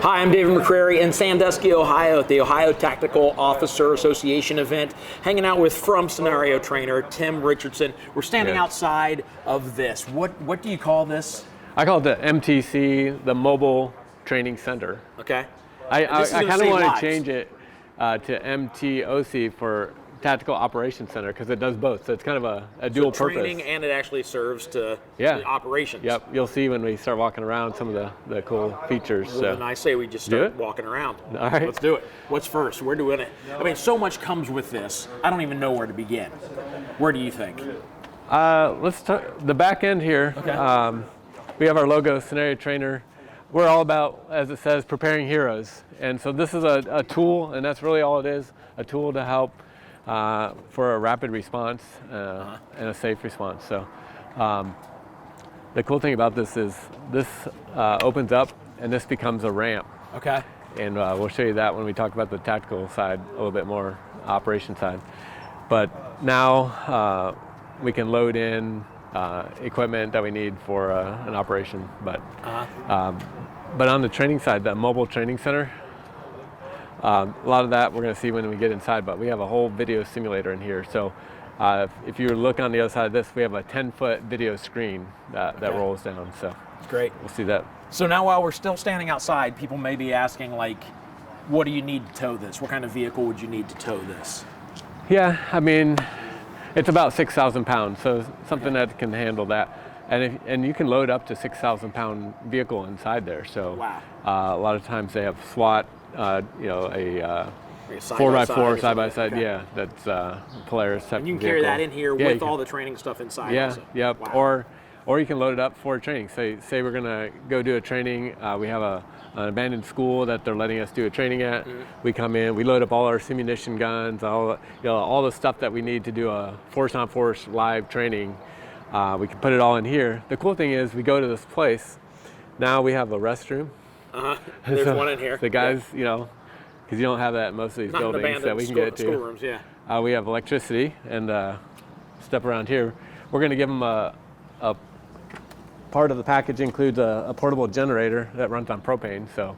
Hi, I'm David McCrary in Sandusky, Ohio at the Ohio Tactical Officer Association event, hanging out with From Scenario trainer Tim Richardson. We're standing outside of this. What do you call this? I call it the MTC, the Mobile Training Center. Okay. I kind of want to change it to MTOC for Tactical Operations Center because it does both. So it's kind of a dual purpose. Training and it actually serves to the operations. Yep. You'll see when we start walking around some of the cool features. Well, then I say we just start walking around. All right. Let's do it. What's first? Where do we? I mean, so much comes with this. I don't even know where to begin. Where do you think? Let's start the back end here. Okay. We have our logo, Scenario Trainer. We're all about, as it says, preparing heroes. And so this is a tool, and that's really all it is, a tool to help for a rapid response and a safe response. So the cool thing about this is this opens up and this becomes a ramp. Okay. And we'll show you that when we talk about the tactical side a little bit more, operation side. But now we can load in equipment that we need for an operation. But on the training side, the mobile training center, a lot of that we're going to see when we get inside, but we have a whole video simulator in here. So if you look on the other side of this, we have a 10-foot video screen that rolls down. So great. We'll see that. So now while we're still standing outside, people may be asking, like, what do you need to tow this? What kind of vehicle would you need to tow this? Yeah, I mean, it's about 6,000 pounds, so something that can handle that. And you can load up to 6,000 pound vehicle inside there. So a lot of times they have SWAT, a 4x4 side by side, that's Polaris type. And you can vehicle. carry that in here with all the training stuff inside. Yeah, also. yep. Wow. Or you can load it up for training. Say we're gonna go do a training. We have an abandoned school that they're letting us do a training at. We come in, we load up all our simunition guns, all the stuff that we need to do a force-on-force live training. We can put it all in here. The cool thing is we go to this place. Now we have a restroom. There's one in here. The guys, because you don't have that in most of these buildings that we can get to. Schoolrooms, we have electricity and step around here. We're going to give them a part of the package includes a portable generator that runs on propane. So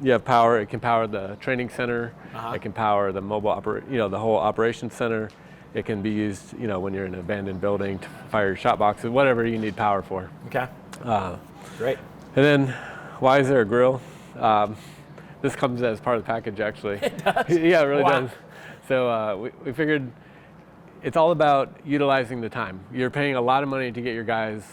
you have power. It can power the training center. It can power the mobile the whole operations center. It can be used, when you're in an abandoned building to fire your shot boxes, whatever you need power for. Okay. Great. And then, why is there a grill? This comes as part of the package, actually. It does? Yeah, it really does. So we figured it's all about utilizing the time. You're paying a lot of money to get your guys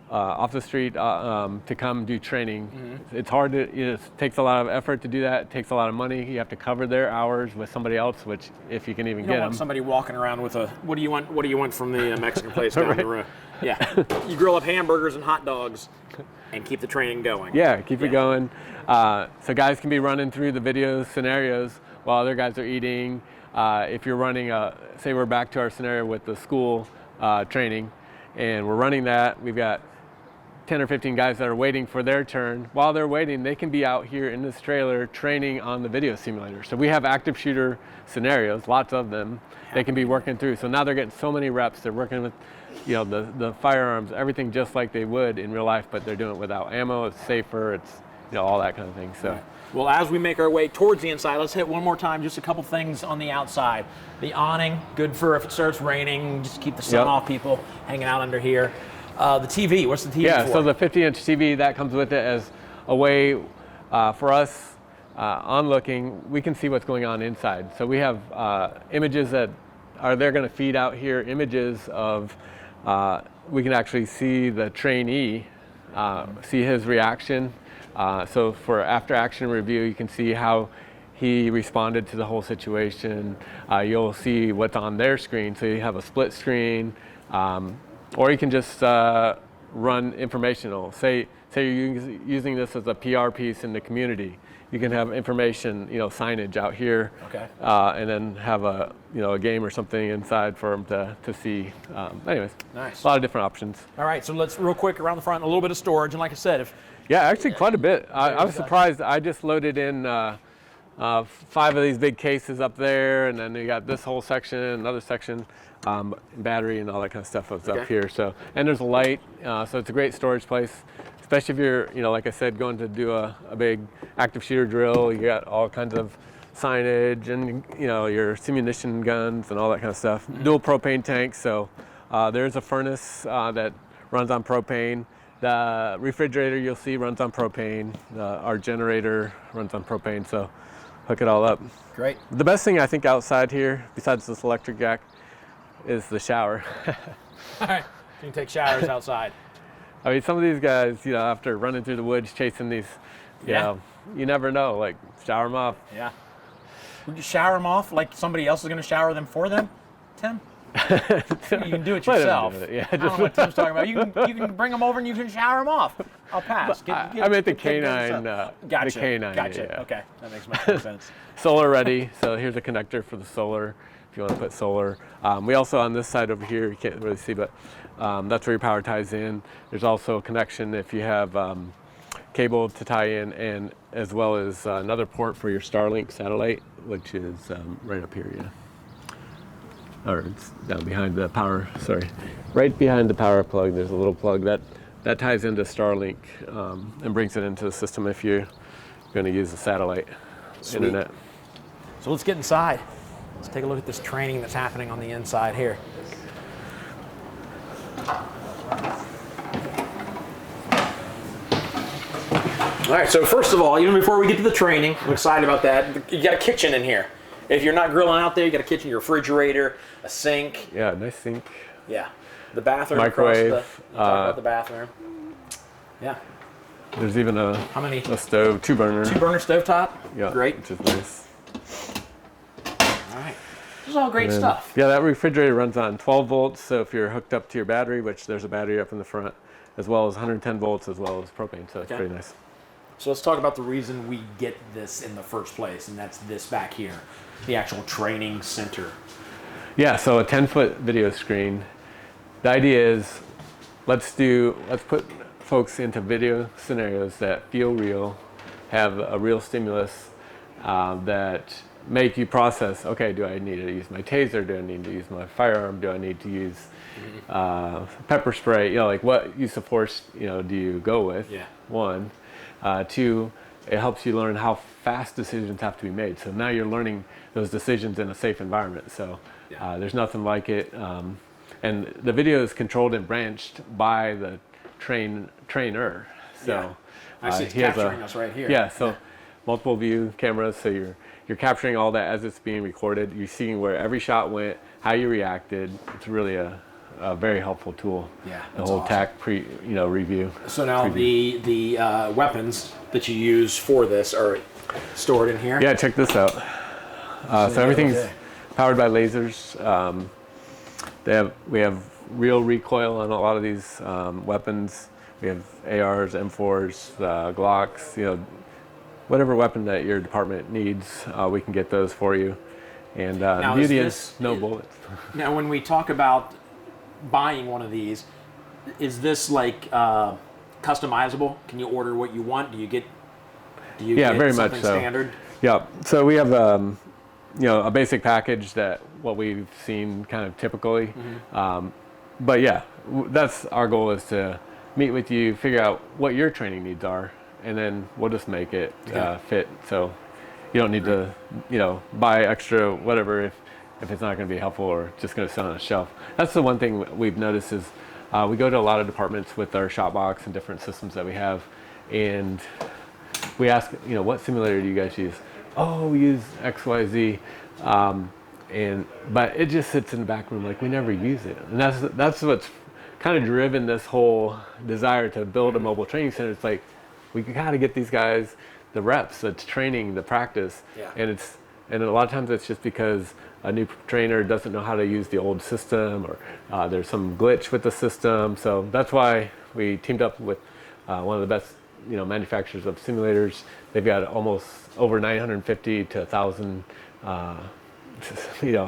off the street to come do training. It's hard it takes a lot of effort to do that. It takes a lot of money. You have to cover their hours with somebody else, which if you can even get them. You don't want somebody walking around with what do you want from the Mexican place down the road? Yeah. You grill up hamburgers and hot dogs and keep the training going. Yeah, keep it going. So guys can be running through the video scenarios while other guys are eating. If you're running say we're back to our scenario with the school training, and we're running that, we've got 10 or 15 guys that are waiting for their turn. While they're waiting, they can be out here in this trailer training on the video simulator. So we have active shooter scenarios, lots of them. They can be working through. So now they're getting so many reps. They're working with, the firearms, everything just like they would in real life, but they're doing it without ammo. It's safer. It's, all that kind of thing. So. Right. Well, as we make our way towards the inside, let's hit one more time, just a couple things on the outside. The awning, good for if it starts raining, just keep the sun off people hanging out under here. The TV, what's the TV for? Yeah, so the 50-inch TV, that comes with it as a way for us on looking, we can see what's going on inside. So we have images that they're going to feed out here, images of, we can actually see the trainee, see his reaction. So for after action review, you can see how he responded to the whole situation. You'll see what's on their screen. So you have a split screen, or you can just run informational. Say you're using this as a PR piece in the community. You can have information, signage out here, and then have a game or something inside for them to see. Anyways, nice. A lot of different options. All right, so let's real quick around the front, a little bit of storage, and like I said, actually quite a bit. I was surprised. I just loaded in 5 of these big cases up there, and then you got this whole section, another section. Battery and all that kind of stuff was up here. So, and there's a light, so it's a great storage place. especially if you're, like I said, going to do a big active shooter drill. You got all kinds of signage and, your simunition guns and all that kind of stuff. Dual propane tanks, so there's a furnace that runs on propane. The refrigerator you'll see runs on propane. Our generator runs on propane, so hook it all up. Great. The best thing I think outside here, besides this electric jack, is the shower. All right, you can take showers outside. I mean, some of these guys, after running through the woods chasing these, you never know, like shower them off. Yeah. Would you shower them off like somebody else is going to shower them for them, Tim? You can do it yourself. Yeah, I don't know what Tim's talking about. You can bring them over and you can shower them off. I'll pass. I meant the canine. Gotcha. The canine. Gotcha. Yeah. Okay, that makes much more sense. Solar ready. So here's a connector for the solar. If you want to put solar. We also on this side over here, you can't really see, but that's where your power ties in. There's also a connection if you have cable to tie in, and as well as another port for your Starlink satellite, which is right up here. Yeah. Or it's down behind the power, right behind the power plug, there's a little plug that ties into Starlink and brings it into the system if you're going to use the satellite internet. So let's get inside. Let's take a look at this training that's happening on the inside here. All right, so first of all, even before we get to the training, I'm excited about that. You got a kitchen in here. If you're not grilling out there, you got a kitchen, your refrigerator, a sink. Yeah, nice sink. Yeah, the bathroom. Microwave. Talk about the bathroom. Yeah. There's even a stove, 2-burner. 2-burner stovetop. Yeah, Great. which is nice. All right. This is all great stuff. Yeah, that refrigerator runs on 12 volts. So if you're hooked up to your battery, which there's a battery up in the front, as well as 110 volts, as well as propane. So it's pretty nice. So let's talk about the reason we get this in the first place, and that's this back here, the actual training center. Yeah, so a 10-foot video screen. The idea is let's put folks into video scenarios that feel real, have a real stimulus that make you process, okay, do I need to use my taser? Do I need to use my firearm? Do I need to use pepper spray? Like what use of force, do you go with? Yeah. 1. 2, it helps you learn how fast decisions have to be made. So now you're learning those decisions in a safe environment. So there's nothing like it. And the video is controlled and branched by the trainer. So I see it's capturing us right here. Yeah, so multiple view cameras. So you're capturing all that as it's being recorded. You're seeing where every shot went, how you reacted. It's really a very helpful tool. Yeah, the whole TAC review. So now the weapons that you use for this are stored in here. Yeah, check this out. So everything's powered by lasers. We have real recoil on a lot of these weapons. We have ARs, M4s, Glocks. Whatever weapon that your department needs, we can get those for you. And the beauty is no bullets. Now, when we talk about buying one of these, is this like customizable? Can you order what you want? Do you get very much so. Standard? Yeah. So we have a basic package that what we've seen kind of typically. But yeah, that's our goal, is to meet with you, figure out what your training needs are, and then we'll just make it fit. So you don't need to buy extra whatever if it's not going to be helpful or just going to sit on a shelf. That's the one thing we've noticed is we go to a lot of departments with our shop box and different systems that we have, and we ask, what simulator do you guys use? Oh, we use XYZ, but it just sits in the back room, like we never use it, and that's what's kind of driven this whole desire to build a mobile training center. It's like we got to get these guys the reps, the training, the practice, and a lot of times it's just because a new trainer doesn't know how to use the old system, or there's some glitch with the system. So that's why we teamed up with one of the best manufacturers of simulators. They've got almost over 950 to 1,000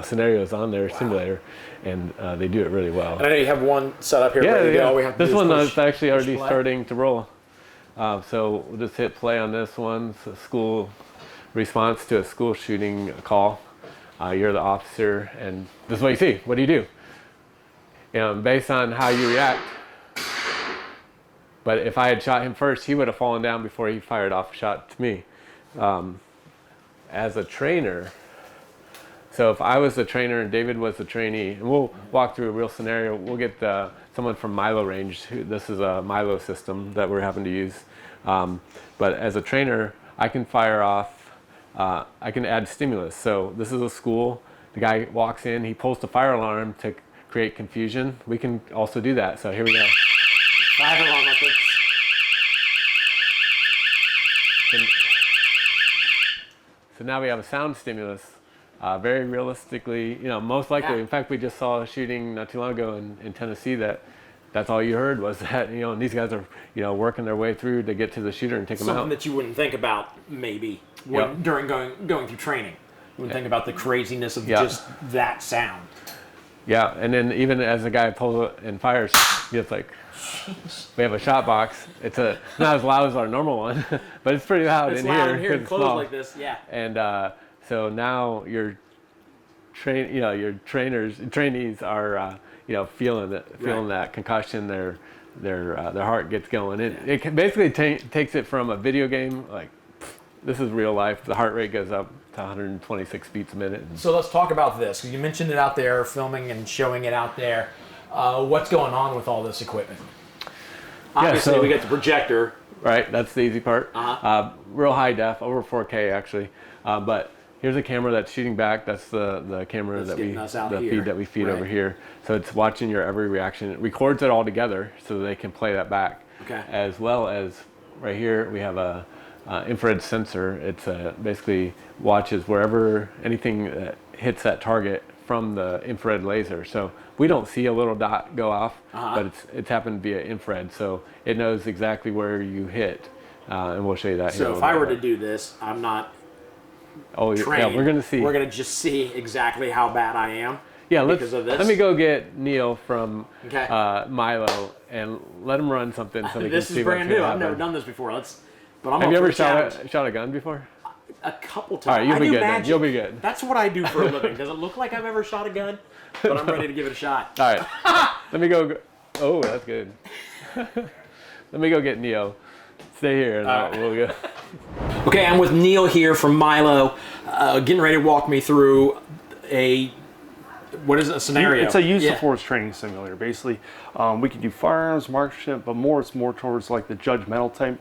scenarios on their simulator, and they do it really well. And I know you have one set up here. Ready to go. We have to this one is actually already starting to roll. So we'll just hit play on this one. It's a school response to a school shooting call. You're the officer, and this is what you see. What do? Based on how you react, But if I had shot him first, he would have fallen down before he fired off a shot to me. As a trainer, so if I was the trainer and David was the trainee, and we'll walk through a real scenario, we'll get someone from Milo Range. This is a Milo system that we're having to use. But as a trainer, I can fire off, I can add stimulus. So this is a school. The guy walks in, he pulls the fire alarm to create confusion. We can also do that. So here we go. Fire alarm, I think. So now we have a sound stimulus. Very realistically, most likely. Yeah. In fact, we just saw a shooting not too long ago in Tennessee that's all you heard was that, and these guys are, working their way through to get to the shooter and take him out. Something that you wouldn't think about maybe during going through training. You wouldn't think about the craziness of just that sound. Yeah, and then even as the guy pulls it and fires, it's like, we have a shot box. It's not as loud as our normal one, but it's pretty loud It's in loud here. in here and it's closed small. like this, yeah. And so now your trainees are feeling that concussion. Their heart gets going. It basically takes it from a video game, like this is real life. The heart rate goes up to 126 beats a minute. So let's talk about this. You mentioned it out there, filming and showing it out there. What's going on with all this equipment? Obviously, we got the projector. Right, that's the easy part. Real high def, over 4K actually. But here's a camera that's shooting back. That's the camera feed that we feed over here. So it's watching your every reaction. It records it all together so they can play that back. Okay. As well as right here we have a infrared sensor. It's basically watches wherever anything that hits that target from the infrared laser. So we don't see a little dot go off, but it's happened via infrared. So it knows exactly where you hit, and we'll show you that. So if I were to do this, I'm not trained. Yeah, we're gonna see. We're gonna just see exactly how bad I am. Yeah, let me go get Neil from Okay. Milo and let him run something so we This can is see brand what's new. gonna I've never happen. done this before. But I'm Have you up ever for the challenge. shot a gun before? A couple times. All right, you'll I be do good then. magic. You'll be good. That's what I do for a living. Does it look like I've ever shot a gun? But I'm ready to give it a shot. All right, let me go. Oh, that's good. Let me go get Neo. Stay here, and we'll go. Okay, I'm with Neil here from Milo, getting ready to walk me through what is a scenario? It's a use of force training simulator. Basically, we can do firearms, marksmanship, but it's more towards like the judgmental type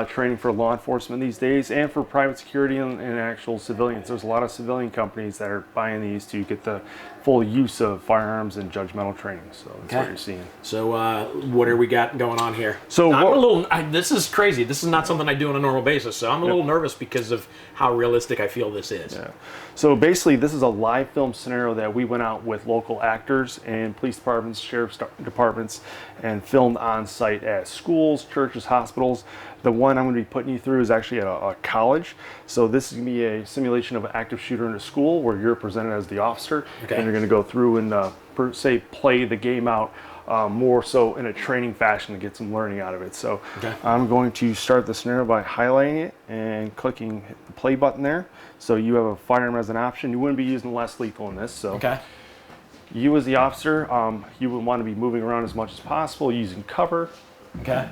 training for law enforcement these days, and for private security and actual civilians. There's a lot of civilian companies that are buying these to get the full use of firearms and judgmental training. So that's what you're seeing. So what do we got going on here? So this is crazy. This is not something I do on a normal basis. So I'm a little nervous because of how realistic I feel this is. Yeah. So basically, this is a live film scenario that we went out with local actors and police departments, sheriff's departments, and filmed on site at schools, churches, hospitals. The one I'm going to be putting you through is actually at a college. So this is going to be a simulation of an active shooter in a school where you're presented as the officer, and you're going to go through and play the game out more so in a training fashion to get some learning out of it. So I'm going to start the scenario by highlighting it and clicking the play button there. So you have a firearm as an option. You wouldn't be using less lethal in this. So you as the officer, you would want to be moving around as much as possible, using cover. Okay.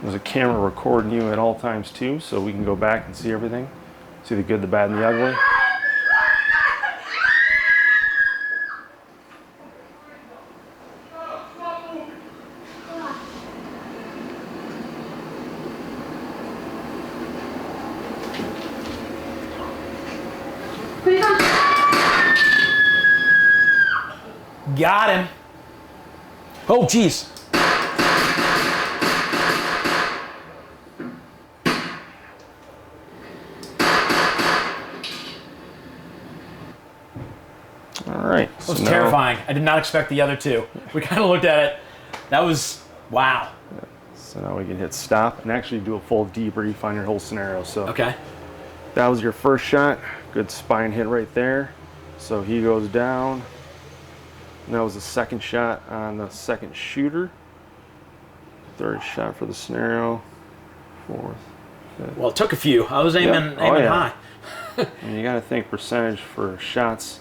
There's a camera recording you at all times too, so we can go back and see everything. See the good, the bad, and the ugly. Got him. Oh, geez. All right. That was terrifying. I did not expect the other two. We kind of looked at it. That was, wow. So now we can hit stop and actually do a full debrief on your whole scenario. So that was your first shot. Good spine hit right there. So he goes down. And that was the second shot on the second shooter. Third shot for the scenario. Fourth. Fifth. Well, it took a few. I was aiming high. And you got to think percentage for shots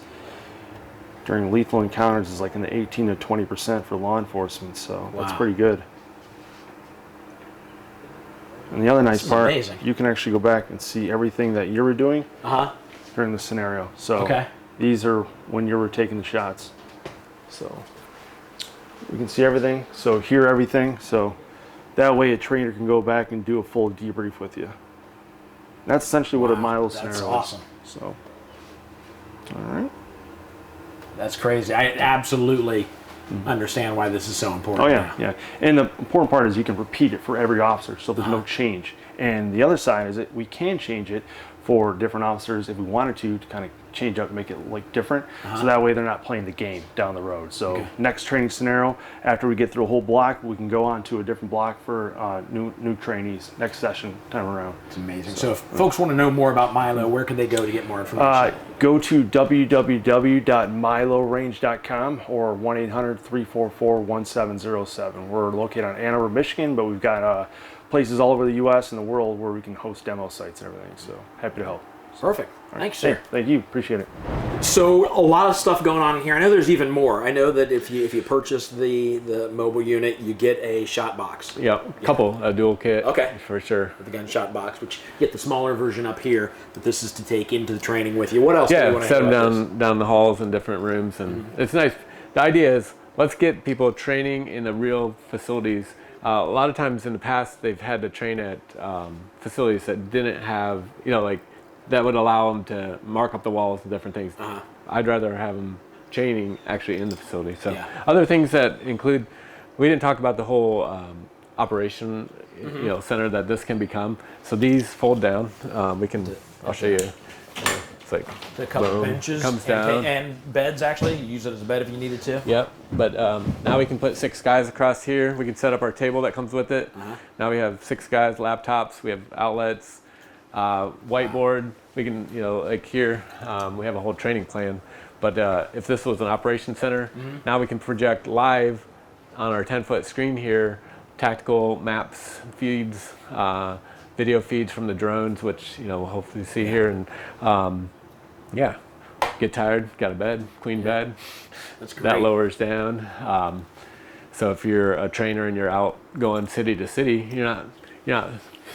during lethal encounters is like in the 18 to 20% for law enforcement. So that's Wow. pretty good. And the other nice is part, amazing. you can actually go back and see everything that you were doing Uh-huh. during the scenario. So Okay. these are when you were taking the shots. So we can see everything. So hear everything. So that way a trainer can go back and do a full debrief with you. That's essentially what a Wow, Milo that's scenario awesome. is. So, all right. That's crazy. I absolutely understand why this is so important. Oh yeah, now. yeah. And the important part is you can repeat it for every officer, so there's no change. And the other side is that we can change it for different officers if we wanted to kind of change up, make it like different, so that way they're not playing the game down the road. So next training scenario, after we get through a whole block, we can go on to a different block for new trainiees next session time around. It's amazing. So if folks want to know more about Milo, where can they go to get more information? Go to www.milorange.com or 1-800-344-1707. We're located on Ann Arbor, Michigan, but we've got places all over the U.S. and the world where we can host demo sites and everything. So happy to help. Perfect. Thanks, sir. Hey, thank you. Appreciate it. So a lot of stuff going on here. I know there's even more. I know that if you purchase the mobile unit, you get a shot box. Yeah, a couple, a dual kit. Okay. For sure. The gunshot box, which you get the smaller version up here, but this is to take into the training with you. What else do you Yeah, want to set them about this? down the halls in different rooms, and it's nice. The idea is let's get people training in the real facilities. A lot of times in the past, they've had to train at facilities that didn't have, like that would allow them to mark up the walls and different things. I'd rather have them training actually in the facility. So Yeah. other things that include, we didn't talk about the whole operation, center that this can become. So these fold down. I'll show you. It's like A couple boom, benches comes down. and beds. Actually, you use it as a bed if you needed to. Yep, but now we can put 6 guys across here. We can set up our table that comes with it. Now we have 6 guys, laptops, we have outlets, whiteboard. We can, like here, we have a whole training plan. But if this was an operations center, now we can project live on our 10-foot screen here, tactical maps, feeds, video feeds from the drones, which, we'll hopefully see here. And yeah, get tired, got a bed, queen bed. That's great. That lowers down. So if you're a trainer and you're out going city to city, you're not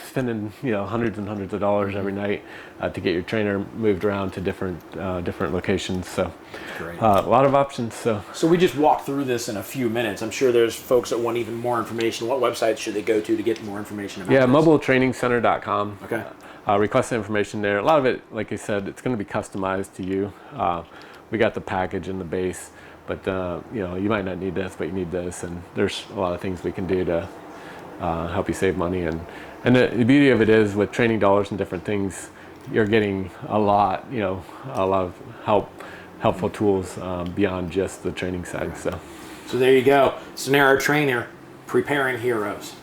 spending hundreds and hundreds of dollars every night to get your trainer moved around to different locations. So Great. a lot of options. So So we just walked through this in a few minutes. I'm sure there's folks that want even more information. What websites should they go to get more information about yeah, this? mobiletrainingcenter.com. Okay. Request the information there. A lot of it, like I said, it's going to be customized to you. We got the package and the base, but you might not need this, but you need this, and there's a lot of things we can do to help you save money. And the beauty of it is, with training dollars and different things, you're getting a lot of helpful tools beyond just the training side. So So there you go. Scenario Trainer, preparing heroes.